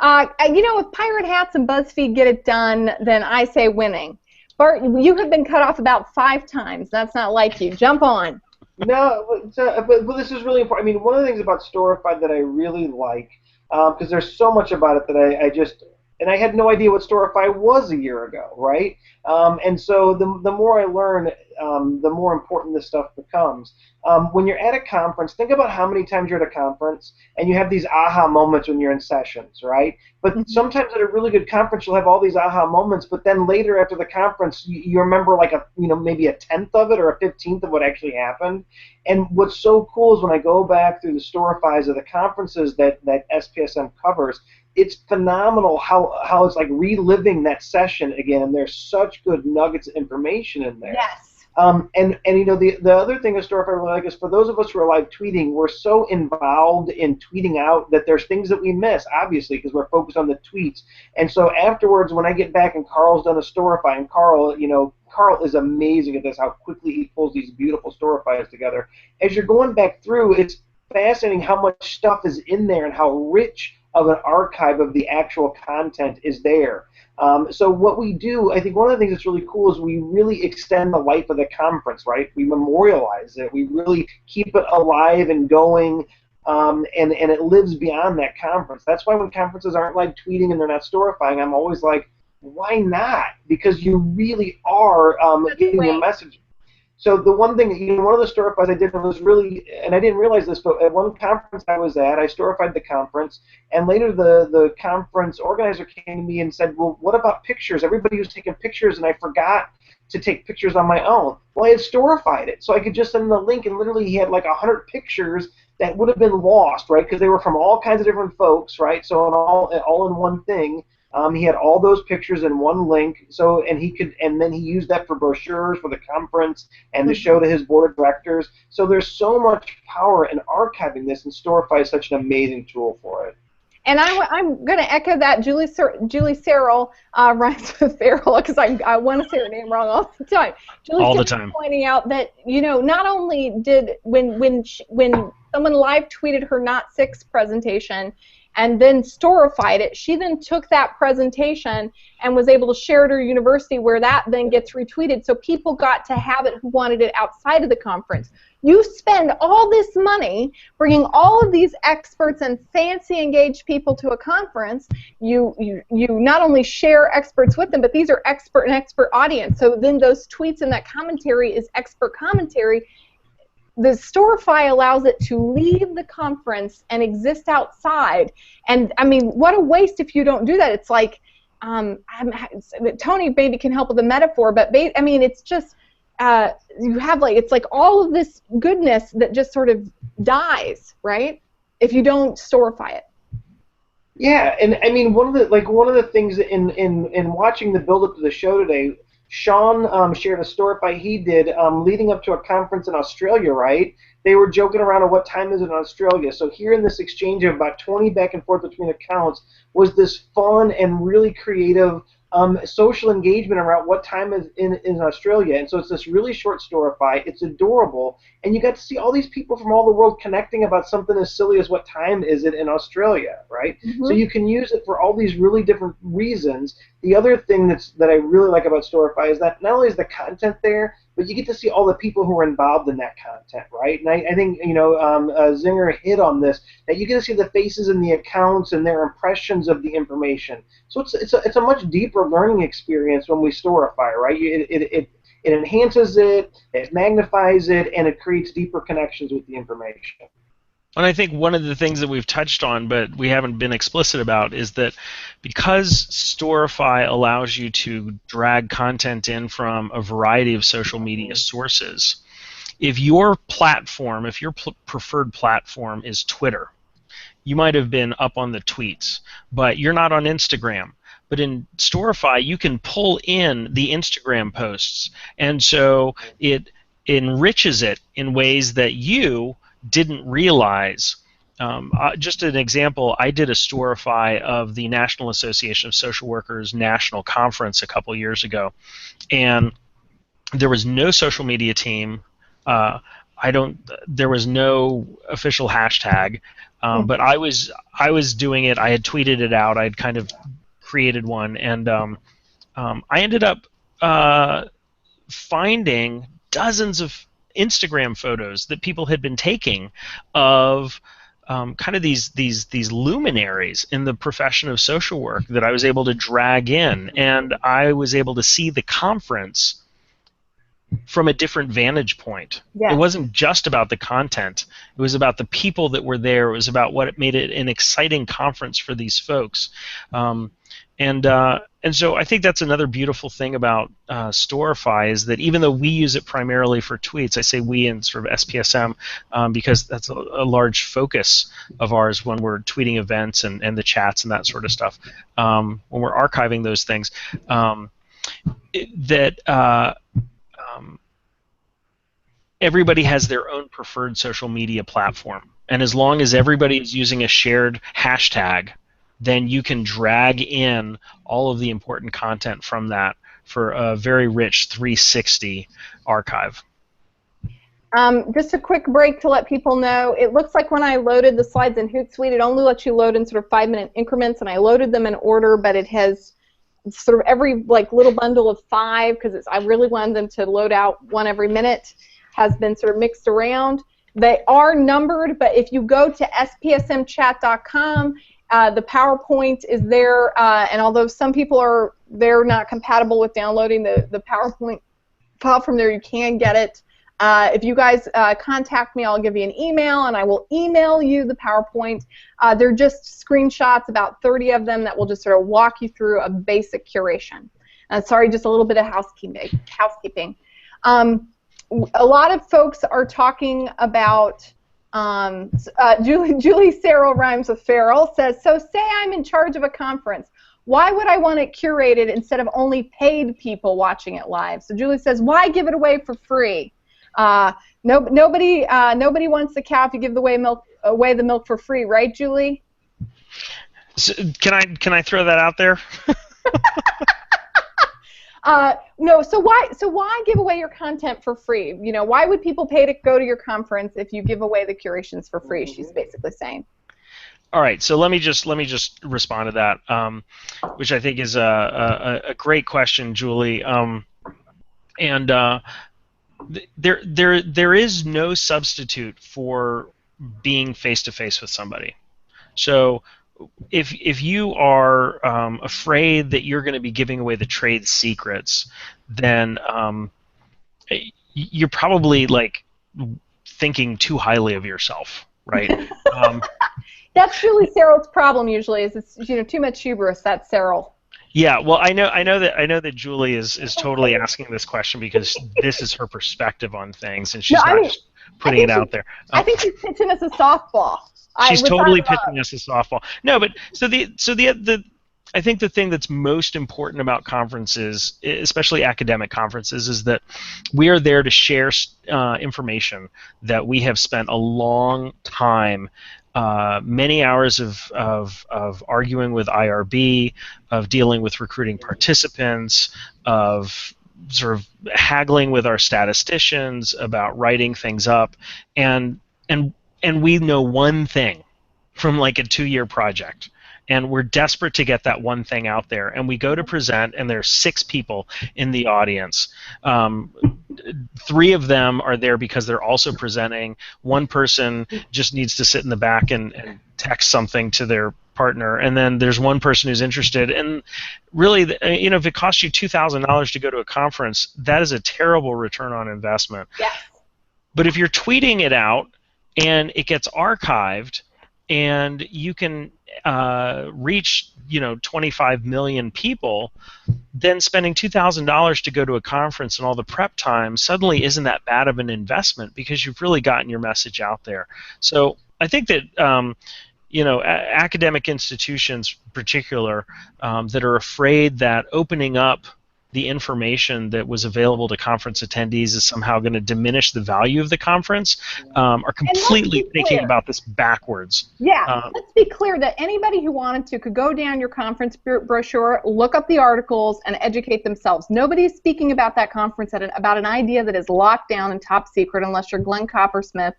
If Pirate Hats and BuzzFeed get it done, then I say winning. Bart, you have been cut off about 5 times. That's not like you. Jump on. No, but this is really important. I mean, one of the things about Storify that I really like, because there's so much about it that I had no idea what Storify was a year ago, right? And so the more I learn, the more important this stuff becomes. When you're at a conference, think about how many times you're at a conference and you have these aha moments when you're in sessions, right? But sometimes at a really good conference, you'll have all these aha moments, but then later after the conference, you remember like maybe a tenth of it or a 15th of what actually happened. And what's so cool is when I go back through the story-files of the conferences that SPSM covers, it's phenomenal how it's like reliving that session again, and there's such good nuggets of information in there. Yes. And the other thing of Storify I really like is for those of us who are live tweeting, we're so involved in tweeting out that there's things that we miss, obviously, because we're focused on the tweets. And so afterwards, when I get back and Carl's done a Storify, and Carl is amazing at this, how quickly he pulls these beautiful Storifys together. As you're going back through, it's fascinating how much stuff is in there and how rich of an archive of the actual content is there. So what we do, I think one of the things that's really cool is we really extend the life of the conference, right? We memorialize it. We really keep it alive and going, and it lives beyond that conference. That's why when conferences aren't live tweeting and they're not storifying, I'm always like, why not? Because you really are getting a message. So the one thing, one of the story-files I did was really, and I didn't realize this, but at one conference I was at, I story-fied the conference, and later the conference organizer came to me and said, well, what about pictures? Everybody was taking pictures, and I forgot to take pictures on my own. Well, I had story-fied it, so I could just send him the link, and literally he had like 100 pictures that would have been lost, right, because they were from all kinds of different folks, right, so all in one thing. He had all those pictures in one link, and then he used that for brochures for the conference and to show to his board of directors. So there's so much power in archiving this, and Storify is such an amazing tool for it. And I'm going to echo that. Julie Searle rhymes with Farrell because I want to say her name wrong all the time. All the time. Pointing out that not only did when someone live tweeted her Not 6 presentation and then storified it, she then took that presentation and was able to share it at her university where that then gets retweeted. So people got to have it who wanted it outside of the conference. You spend all this money bringing all of these experts and fancy engaged people to a conference. You not only share experts with them, but these are expert audience. So then those tweets and that commentary is expert commentary. The Storify allows it to leave the conference and exist outside. And, I mean, what a waste if you don't do that. It's like, Tony maybe can help with the metaphor, but, I mean, it's just, you have, like, it's like all of this goodness that just sort of dies, right, if you don't Storify it. Yeah, and, I mean, one of the things in watching the build-up to the show today, Sean shared a story he did leading up to a conference in Australia, right? They were joking around on what time is it in Australia. So here in this exchange of about 20 back and forth between accounts was this fun and really creative social engagement around what time is in Australia. And so it's this really short storify. It's adorable. And you got to see all these people from all the world connecting about something as silly as what time is it in Australia, right? Mm-hmm. So you can use it for all these really different reasons. The other thing that I really like about Storify is that not only is the content there, but you get to see all the people who are involved in that content, right? And I think, Zinger hit on this, that you get to see the faces in the accounts and their impressions of the information. So it's a much deeper learning experience when we Storify, right? It enhances it, it magnifies it, and it creates deeper connections with the information. And I think one of the things that we've touched on, but we haven't been explicit about, is that because Storify allows you to drag content in from a variety of social media sources, if your platform, if your preferred platform is Twitter, you might have been up on the tweets, but you're not on Instagram. But in Storify, you can pull in the Instagram posts, and so it enriches it in ways that you didn't realize. Just an example, I did a Storify of the National Association of Social Workers National Conference a couple years ago, and there was no social media team. There was no official hashtag, but I was doing it. I had tweeted it out. I had kind of created one, and I ended up finding dozens of Instagram photos that people had been taking of kind of these luminaries in the profession of social work that I was able to drag in, and I was able to see the conference from a different vantage point. Yes. It wasn't just about the content. It was about the people that were there. It was about what made it an exciting conference for these folks. And so I think that's another beautiful thing about Storify is that even though we use it primarily for tweets, I say we in sort of SPSM because that's a large focus of ours when we're tweeting events and the chats and that sort of stuff, when we're archiving those things, everybody has their own preferred social media platform. And as long as everybody is using a shared hashtag, then you can drag in all of the important content from that for a very rich 360 archive. Just a quick break to let people know, it looks like when I loaded the slides in Hootsuite, it only lets you load in sort of 5-minute increments, and I loaded them in order, but it has sort of every little bundle of 5, because I really wanted them to load out 1 every minute, has been sort of mixed around. They are numbered, but if you go to spsmchat.com, the PowerPoint is there, and although some people they're not compatible with downloading the PowerPoint file from there, you can get it. If you guys contact me, I'll give you an email, and I will email you the PowerPoint. They're just screenshots, about 30 of them, that will just sort of walk you through a basic curation. Sorry, just a little bit of housekeeping. A lot of folks are talking about Julie Sarah rhymes with Farrell says, so say I'm in charge of a conference. Why would I want it curated instead of only paid people watching it live? So Julie says, why give it away for free? Nobody wants the cow if you give away the milk for free, right, Julie? So, can I throw that out there? No. So why give away your content for free? You know, why would people pay to go to your conference if you give away the curations for free? She's basically saying. All right, so let me just respond to that, which I think is a great question, Julie. There is no substitute for being face-to-face with somebody. So if you are afraid that you're going to be giving away the trade secrets, then you're probably thinking too highly of yourself, right? That's Julie Sarrell's problem usually. Is it's too much hubris. That's Sarrell. Yeah, well, I know that Julie is totally asking this question because this is her perspective on things, and she's just putting it out there. I think she's pitching us a softball. She's totally pitching us a softball. No, but I think the thing that's most important about conferences, especially academic conferences, is that we are there to share information that we have spent a long time, many hours of arguing with IRB, of dealing with recruiting participants, of sort of haggling with our statisticians about writing things up, and we know one thing from a 2-year project, and we're desperate to get that one thing out there, and we go to present, and there's 6 people in the audience. 3 of them are there because they're also presenting. 1 person just needs to sit in the back and text something to their partner, and then there's 1 person who's interested. And really, if it costs you $2,000 to go to a conference, that is a terrible return on investment. Yes. But if you're tweeting it out and it gets archived, and you can reach 25 million people, then spending $2,000 to go to a conference and all the prep time suddenly isn't that bad of an investment because you've really gotten your message out there. So I think that academic institutions in particular that are afraid that opening up the information that was available to conference attendees is somehow going to diminish the value of the conference, are completely thinking about this backwards. Yeah, let's be clear that anybody who wanted to could go down your conference brochure, look up the articles, and educate themselves. Nobody's speaking about that conference about an idea that is locked down and top secret unless you're Glenn Coppersmith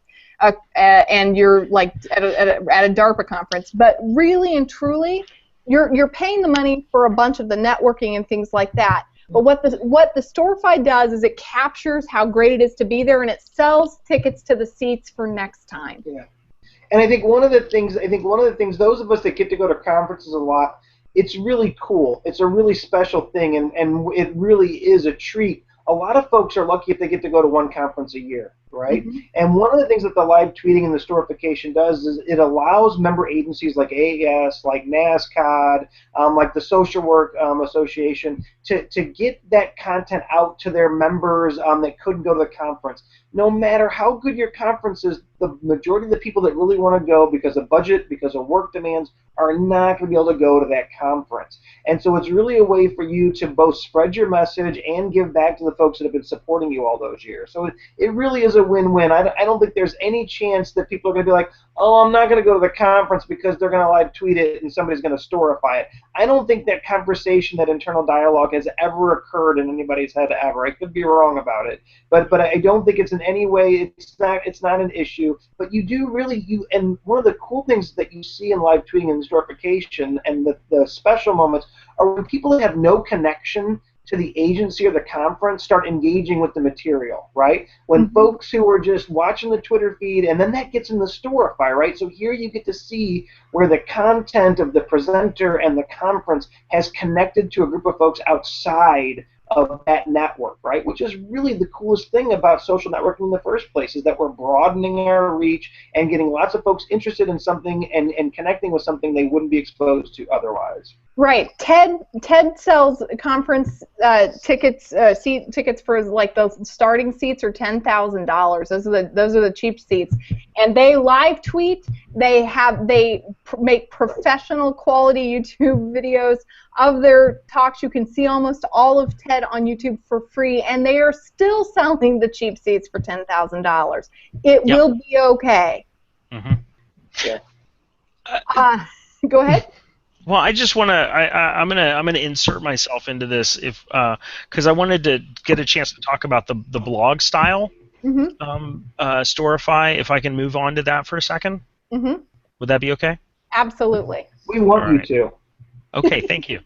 and you're at a DARPA conference. But really and truly, you're paying the money for a bunch of the networking and things like that. But what the Storify does is it captures how great it is to be there, and it sells tickets to the seats for next time. Yeah, and I think one of the things those of us that get to go to conferences a lot, it's really cool. It's a really special thing, and it really is a treat a lot of folks are lucky if they get to go to one conference a year, right? Mm-hmm. And one of the things that the live tweeting and the storification does is it allows member agencies like AAS, like NASCOD, like the Social Work Association to get that content out to their members that couldn't go to the conference. No matter how good your conference is, the majority of the people that really want to go because of budget, because of work demands, are not going to be able to go to that conference. And so it's really a way for you to both spread your message and give back to the folks that have been supporting you all those years. So it really is a win-win. I don't think there's any chance that people are going to be like, oh, I'm not going to go to the conference because they're going to live tweet it and somebody's going to storify it. I don't think that conversation, that internal dialogue has ever occurred in anybody's head ever. I could be wrong about it, but I don't think it's in any way, it's not an issue. But you do really, and one of the cool things that you see in live tweeting and storification and the special moments are when people that have no connection to the agency or the conference start engaging with the material, right? When folks who are just watching the Twitter feed, and then that gets in the storify, right? So here you get to see where the content of the presenter and the conference has connected to a group of folks outside of that network, right? Which is really the coolest thing about social networking in the first place, is that we're broadening our reach and getting lots of folks interested in something and connecting with something they wouldn't be exposed to otherwise. Right. TED sells conference tickets, seat tickets for like those starting seats are $10,000. Those are the cheap seats, and they live tweet. They make professional quality YouTube videos of their talks. You can see almost all of TED on YouTube for free, and they are still selling the cheap seats for $10,000. It will be okay. Yeah. Go ahead. Well, I just want to. I'm gonna insert myself into this because I wanted to get a chance to talk about the blog style storify. If I can move on to that for a second, would that be okay? Absolutely. We want you to. Okay, thank you.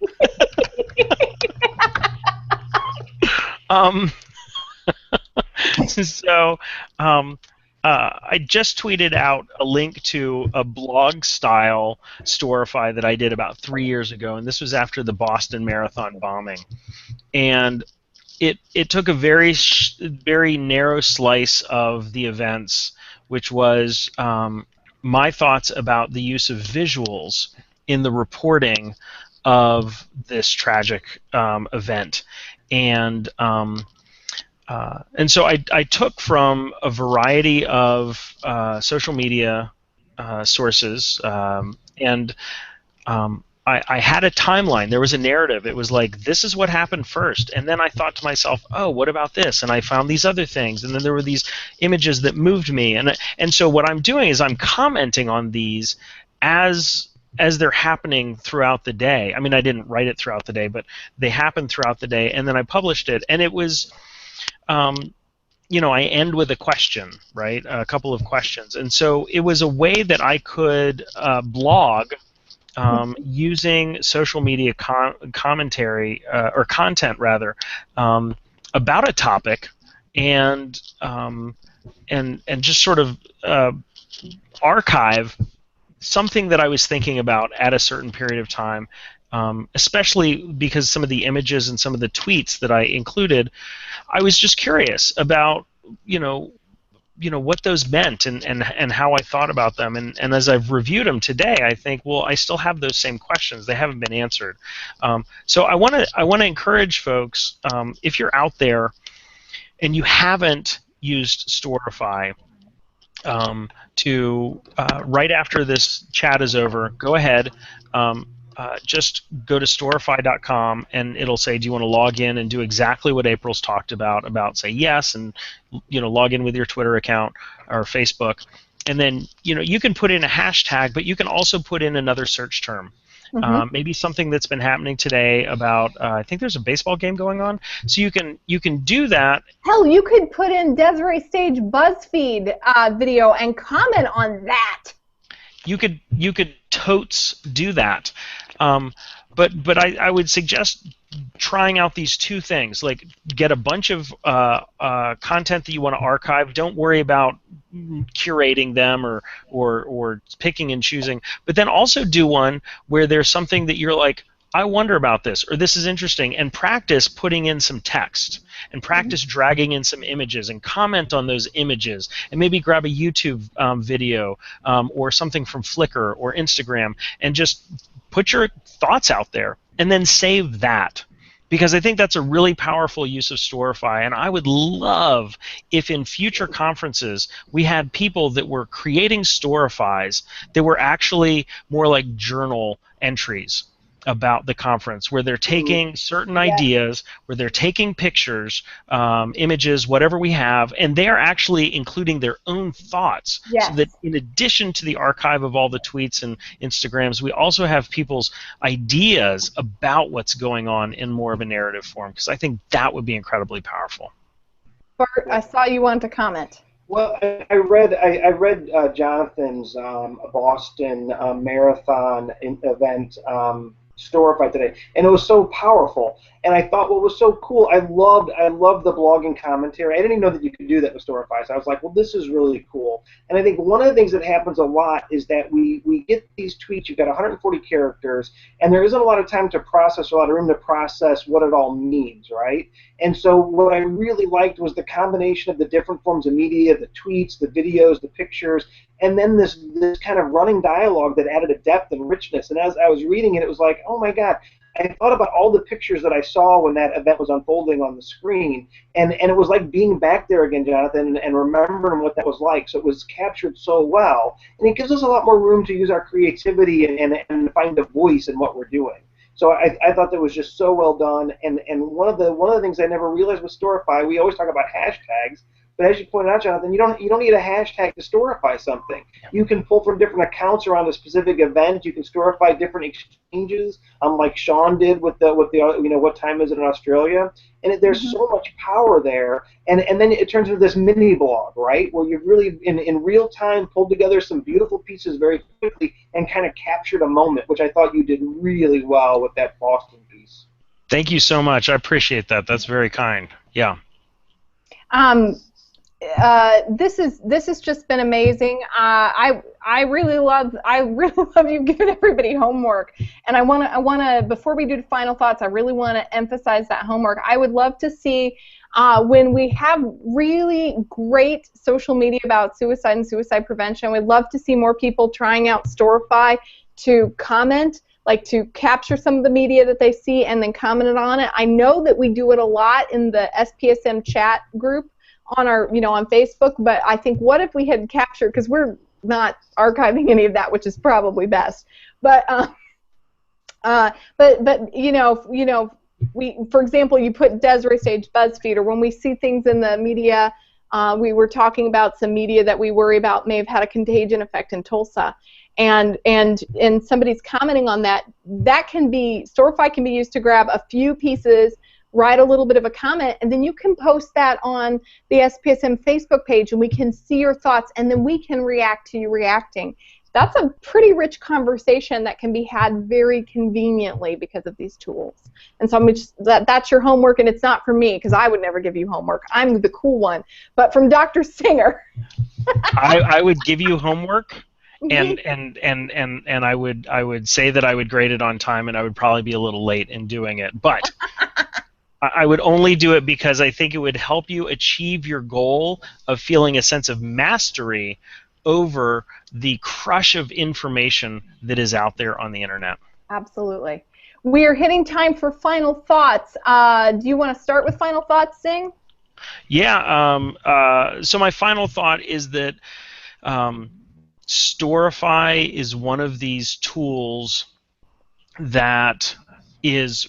I just tweeted out a link to a blog-style storify that I did about 3 years ago, and this was after the Boston Marathon bombing. And it took a very narrow slice of the events, which was my thoughts about the use of visuals in the reporting of this tragic event. And so I took from a variety of social media sources, and I had a timeline. There was a narrative. It was like, this is what happened first. And then I thought to myself, oh, what about this? And I found these other things. And then there were these images that moved me. And so what I'm doing is I'm commenting on these as they're happening throughout the day. I mean, I didn't write it throughout the day, but they happened throughout the day. And then I published it. And it was... I end with a question, right? A couple of questions. And so it was a way that I could blog using social media commentary, or content rather, about a topic, and just sort of archive something that I was thinking about at a certain period of time, especially because some of the images and some of the tweets that I included, I was just curious about, what those meant and how I thought about them. And as I've reviewed them today, I think, well, I still have those same questions. They haven't been answered. So I want to encourage folks, if you're out there and you haven't used Storify, to right after this chat is over, go ahead. Just go to storify.com, and it'll say, do you want to log in and do exactly what April's talked about say yes, and log in with your Twitter account or Facebook, and then you can put in a hashtag, but you can also put in another search term. Maybe something that's been happening today about I think there's a baseball game going on, so you can do that. Hell, you could put in Desiree Stage BuzzFeed video and comment on that. You could totes do that, but I would suggest trying out these two things. Like, get a bunch of content that you want to archive. Don't worry about curating them or picking and choosing. But then also do one where there's something that you're like, I wonder about this, or this is interesting, and practice putting in some text, and practice dragging in some images, and comment on those images, and maybe grab a YouTube video or something from Flickr or Instagram, and just put your thoughts out there, and then save that. Because I think that's a really powerful use of Storify, and I would love if in future conferences we had people that were creating Storifys that were actually more like journal entries about the conference, where they're taking certain ideas, where they're taking pictures, images, whatever we have, and they are actually including their own thoughts. So that in addition to the archive of all the tweets and Instagrams, we also have people's ideas about what's going on in more of a narrative form, because I think that would be incredibly powerful. Bart, I saw you wanted to comment. Well, I read Jonathan's Boston marathon event Storify today, and it was so powerful. And I thought what was so cool, I loved the blogging commentary. I didn't even know that you could do that with Storify, so I was like, well, this is really cool. And I think one of the things that happens a lot is that we get these tweets, you've got 140 characters, and there isn't a lot of time to process, or a lot of room to process what it all means, right? And so what I really liked was the combination of the different forms of media, the tweets, the videos, the pictures, and then this kind of running dialogue that added a depth and richness. And as I was reading it, it was like, oh my God, I thought about all the pictures that I saw when that event was unfolding on the screen, and it was like being back there again, Jonathan, and remembering what that was like. So it was captured so well, and it gives us a lot more room to use our creativity and find a voice in what we're doing. So I thought that was just so well done, and one of the things I never realized with Storify, we always talk about hashtags, but as you pointed out, Jonathan, you don't need a hashtag to Storify something. You can pull from different accounts around a specific event. You can Storify different exchanges, like Sean did with the what time is it in Australia, and there's so much power there. And then it turns into this mini blog, right, where you've really in real time pulled together some beautiful pieces very quickly and kind of captured a moment, which I thought you did really well with that Boston piece. Thank you so much. I appreciate that. That's very kind. Yeah. This has just been amazing. I really love you giving everybody homework, and I wanna before we do the final thoughts, I really want to emphasize that homework. I would love to see when we have really great social media about suicide and suicide prevention. We'd love to see more people trying out Storify to comment, like to capture some of the media that they see and then comment on it. I know that we do it a lot in the SPSM chat group on our, on Facebook, but I think what if we had captured, because we're not archiving any of that, which is probably best. But we, for example, you put Desiree Sage BuzzFeed, or when we see things in the media, we were talking about some media that we worry about may have had a contagion effect in Tulsa, and somebody's commenting on that. That can be, Storify can be used to grab a few pieces, write a little bit of a comment, and then you can post that on the SPSM Facebook page, and we can see your thoughts, and then we can react to you reacting. That's a pretty rich conversation that can be had very conveniently because of these tools. And so that's your homework, and it's not for me, because I would never give you homework. I'm the cool one. But from Dr. Singer. I would give you homework. And I would say that I would grade it on time, and I would probably be a little late in doing it. But I would only do it because I think it would help you achieve your goal of feeling a sense of mastery over the crush of information that is out there on the internet. Absolutely. We are hitting time for final thoughts. Do you want to start with final thoughts, Singh? Yeah. So my final thought is that Storify is one of these tools that is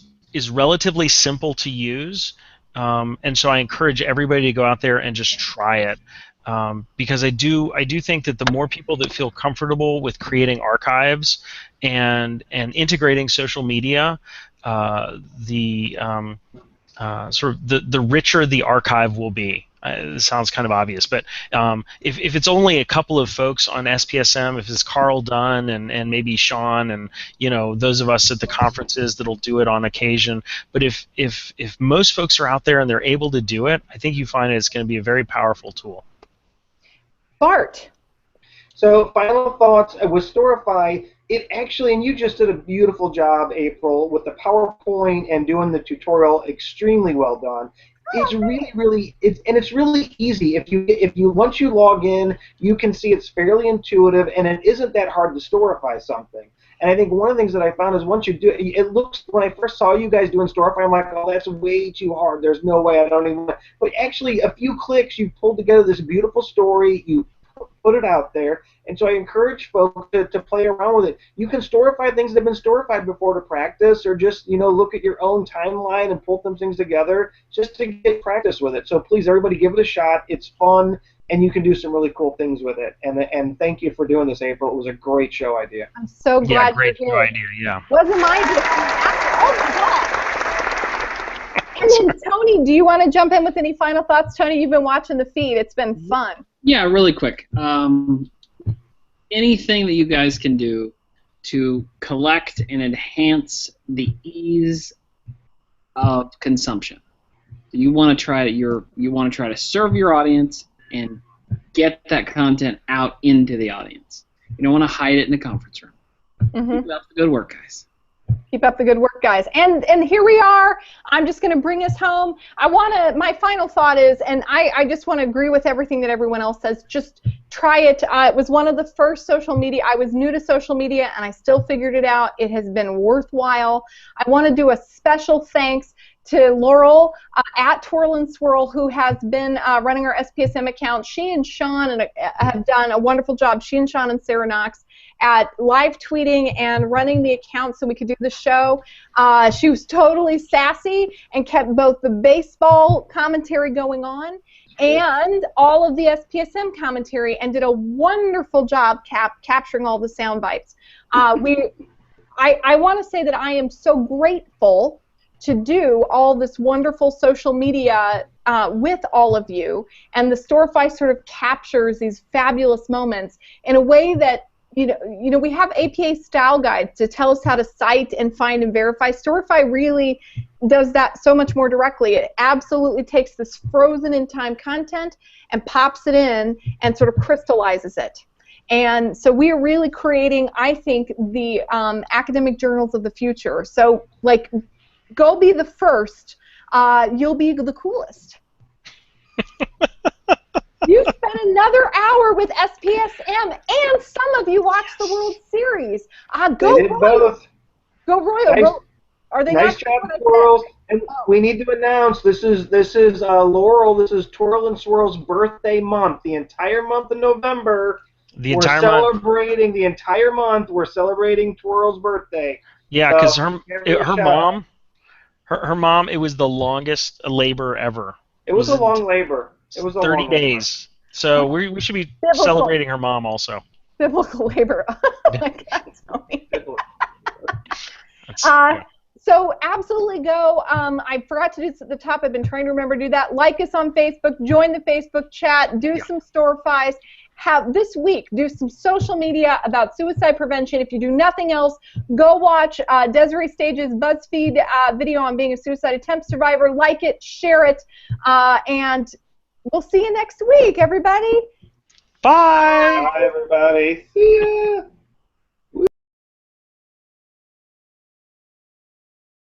relatively simple to use, and so I encourage everybody to go out there and just try it, because I do think that the more people that feel comfortable with creating archives and integrating social media, the richer the archive will be. This sounds kind of obvious, but if it's only a couple of folks on SPSM, if it's Carl Dunn and maybe Sean and those of us at the conferences that'll do it on occasion, but if most folks are out there and they're able to do it, I think you find it's going to be a very powerful tool. Bart. So final thoughts with Storify. it actually, and you just did a beautiful job, April, with the PowerPoint and doing the tutorial. Extremely well done. It's really, it's really easy. If you once you log in, you can see it's fairly intuitive, and it isn't that hard to storify something. And I think one of the things that I found is once you do it, it looks, when I first saw you guys doing storify, I'm like, oh, that's way too hard. There's no way, I don't even. But actually, a few clicks, you pulled together this beautiful story. You put it out there, and so I encourage folks to play around with it. You can storify things that have been storified before to practice, or just look at your own timeline and pull some things together just to get practice with it. So please, everybody, give it a shot. It's fun, and you can do some really cool things with it. And thank you for doing this, April. It was a great show idea. I'm so glad. Yeah, great show idea. Yeah. Wasn't my idea. Oh my God. And then Tony, do you want to jump in with any final thoughts? Tony, you've been watching the feed. It's been fun. Yeah, really quick. Anything that you guys can do to collect and enhance the ease of consumption. You want to try to serve your audience and get that content out into the audience. You don't want to hide it in the conference room. Keep up the good work, guys. Keep up the good work, guys. And here we are. I'm just going to bring us home. My final thought is, and I just want to agree with everything that everyone else says, just try it. It was one of the first social media. I was new to social media, and I still figured it out. It has been worthwhile. I want to do a special thanks to Laurel at Twirl and Swirl, who has been running our SPSM account. She and Sean have done a wonderful job. She and Sean and Sarah Knox at live tweeting and running the account so we could do the show. She was totally sassy and kept both the baseball commentary going on and all of the SPSM commentary, and did a wonderful job capturing all the sound bites. I want to say that I am so grateful to do all this wonderful social media with all of you, and the Storify sort of captures these fabulous moments in a way that we have APA style guides to tell us how to cite and find and verify. Storify really does that so much more directly. It absolutely takes this frozen in time content and pops it in and sort of crystallizes it. And so we are really creating, I think, the academic journals of the future. So, like, go be the first. You'll be the coolest. You spent another hour with SPSM, and some of you watched the World Series. Go they did Royal. both. Go Royal. Nice, Are they nice job, Twirl. And we need to announce this is Laurel. This is Twirl and Swirl's birthday month. The entire month of November. We're celebrating the entire month. We're celebrating Twirl's birthday. Yeah, because her mom. Her mom, it was the longest labor ever. It was a long labor. It was 30 days. So we should be celebrating her mom also. Biblical labor. Oh my God, Tony. Yeah. So absolutely go. I forgot to do this at the top. I've been trying to remember to do that. Like us on Facebook. Join the Facebook chat. Do some Storifys. This week, do some social media about suicide prevention. If you do nothing else, go watch Desiree Stage's BuzzFeed video on being a suicide attempt survivor. Like it, share it, and we'll see you next week, everybody. Bye. Bye, everybody. See ya.